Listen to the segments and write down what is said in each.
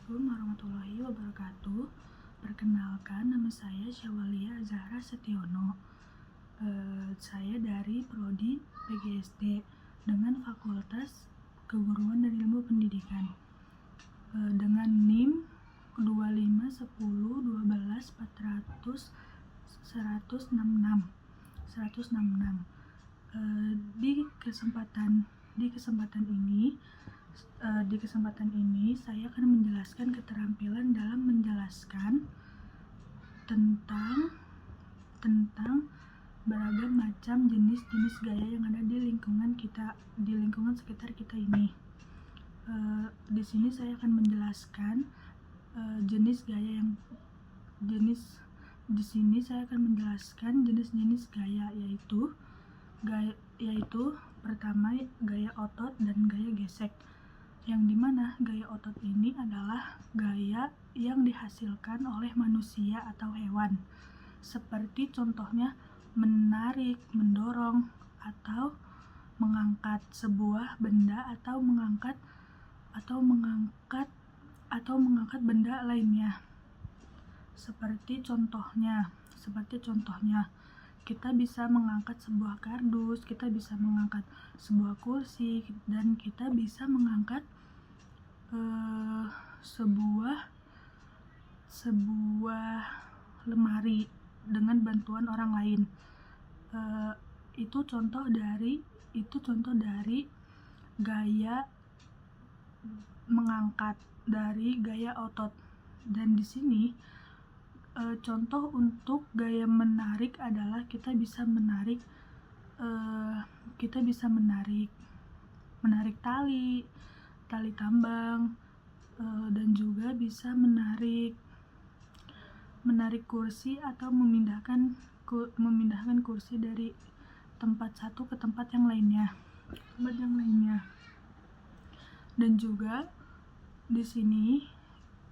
Assalamualaikum warahmatullahi wabarakatuh. Perkenalkan, nama saya Syawalia Zahra Setiono. Saya dari Prodi PGSD dengan Fakultas Keguruan dan Ilmu Pendidikan. Dengan NIM 2510124166. Di kesempatan ini saya akan menjelaskan keterampilan dalam menjelaskan tentang beragam macam jenis-jenis gaya yang ada di lingkungan sekitar kita ini. Di sini saya akan menjelaskan jenis-jenis gaya, yaitu pertama gaya otot dan gaya gesek, yang dimana gaya otot ini adalah gaya yang dihasilkan oleh manusia atau hewan, seperti contohnya menarik, mendorong, atau mengangkat sebuah benda atau mengangkat benda lainnya. Seperti contohnya kita bisa mengangkat sebuah kardus, kita bisa mengangkat sebuah kursi, dan kita bisa mengangkat sebuah lemari dengan bantuan orang lain. Itu contoh dari gaya mengangkat, dari gaya otot. Dan di sini contoh untuk gaya menarik adalah kita bisa menarik tali tambang, dan juga bisa menarik kursi atau memindahkan kursi dari tempat satu ke tempat yang lainnya. Dan juga di sini,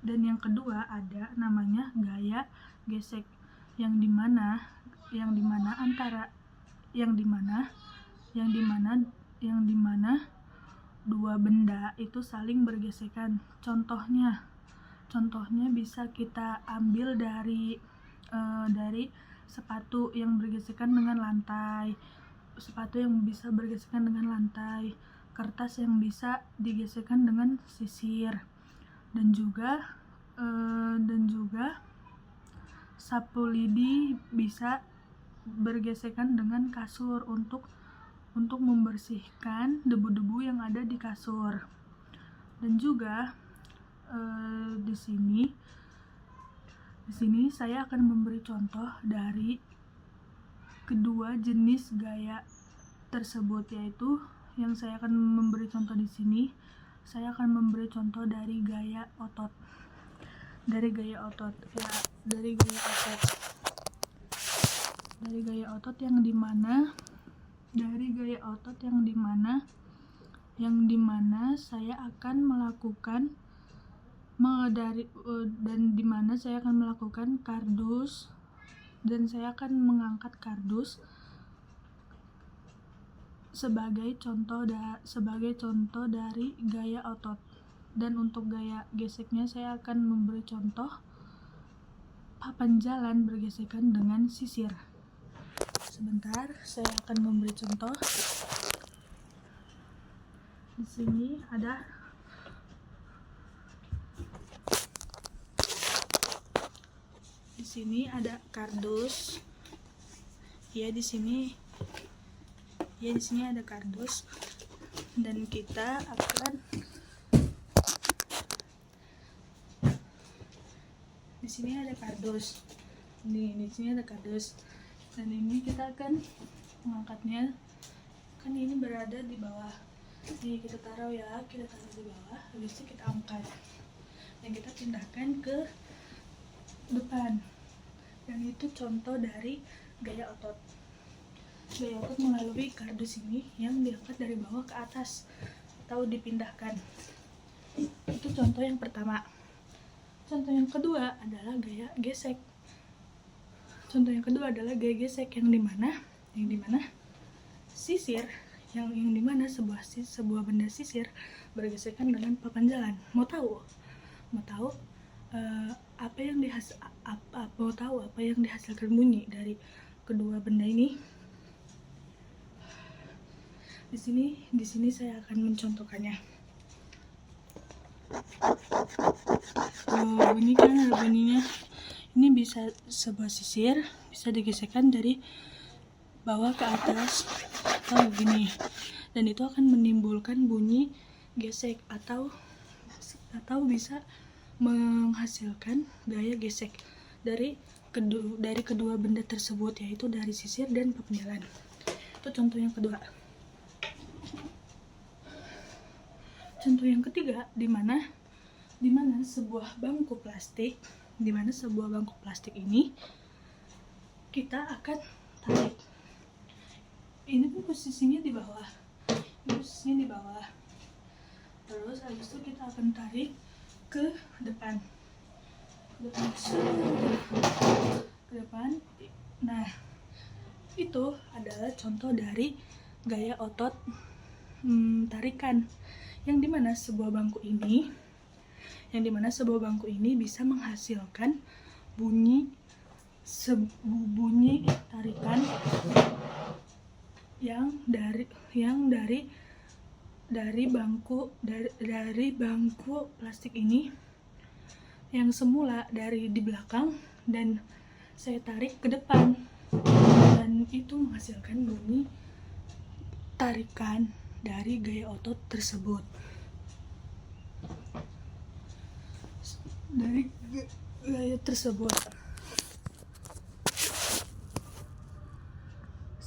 dan yang kedua ada namanya gaya gesek, yang dimana dua benda itu saling bergesekan. Contohnya bisa kita ambil dari sepatu yang bergesekan dengan lantai, kertas yang bisa digesekkan dengan sisir, dan juga sapu lidi bisa bergesekan dengan kasur untuk membersihkan debu-debu yang ada di kasur. Dan juga di sini saya akan memberi contoh dari kedua jenis gaya tersebut, yaitu yang saya akan memberi contoh di sini, saya akan memberi contoh dari gaya otot. Dari gaya otot yang dimana saya akan melakukan kardus, dan saya akan mengangkat kardus sebagai contoh dari gaya otot. Dan untuk gaya geseknya saya akan memberi contoh papan jalan bergesekan dengan sisir. Sebentar, saya akan memberi contoh. Di sini ada kardus. Di sini ada kardus, dan kita akan di sini ada kardus, dan ini kita akan mengangkatnya. Kan ini berada di bawah. Nih, kita taruh di bawah, habis itu kita angkat dan kita pindahkan ke depan. Dan itu contoh dari gaya otot. Gaya otot melalui kardus ini yang diangkat dari bawah ke atas atau dipindahkan. Itu contoh yang pertama. Contoh yang kedua adalah gaya gesek. Yang dimana sisir, yang dimana sebuah benda sisir bergesekan dengan papan jalan. Mau tahu Mau tahu apa yang mau tahu apa yang dihasilkan bunyi dari kedua benda ini? Di sini saya akan mencontohkannya. Bunyi kan bunyinya ini bisa sebuah sisir bisa digesekkan dari bawah ke atas atau begini, dan itu akan menimbulkan bunyi gesek atau bisa menghasilkan gaya gesek dari kedua benda tersebut, yaitu dari sisir dan pembelan. Itu contoh yang kedua. Contoh yang ketiga, di mana sebuah bangku plastik ini kita akan tarik. Ini pun posisinya di bawah. Terus habis itu kita akan tarik ke depan. Nah, itu adalah contoh dari gaya otot tarikan, yang dimana sebuah bangku ini bisa menghasilkan bunyi tarikan yang dari bangku plastik ini, yang semula dari di belakang dan saya tarik ke depan, dan itu menghasilkan bunyi tarikan dari gaya otot tersebut.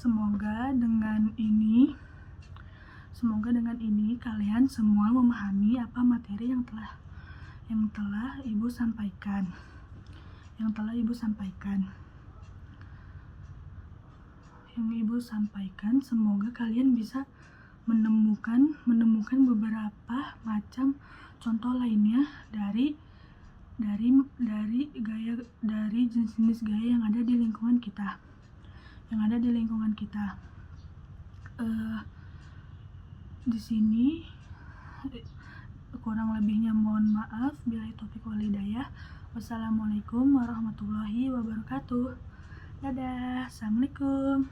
Semoga dengan ini kalian semua memahami apa materi yang telah Ibu sampaikan. Semoga kalian bisa menemukan beberapa macam contoh lainnya dari jenis-jenis gaya yang ada di lingkungan kita. Di sini kurang lebihnya mohon maaf. Billahi taufiq wal hidayah. Wassalamualaikum warahmatullahi wabarakatuh. Dadah, assalamualaikum.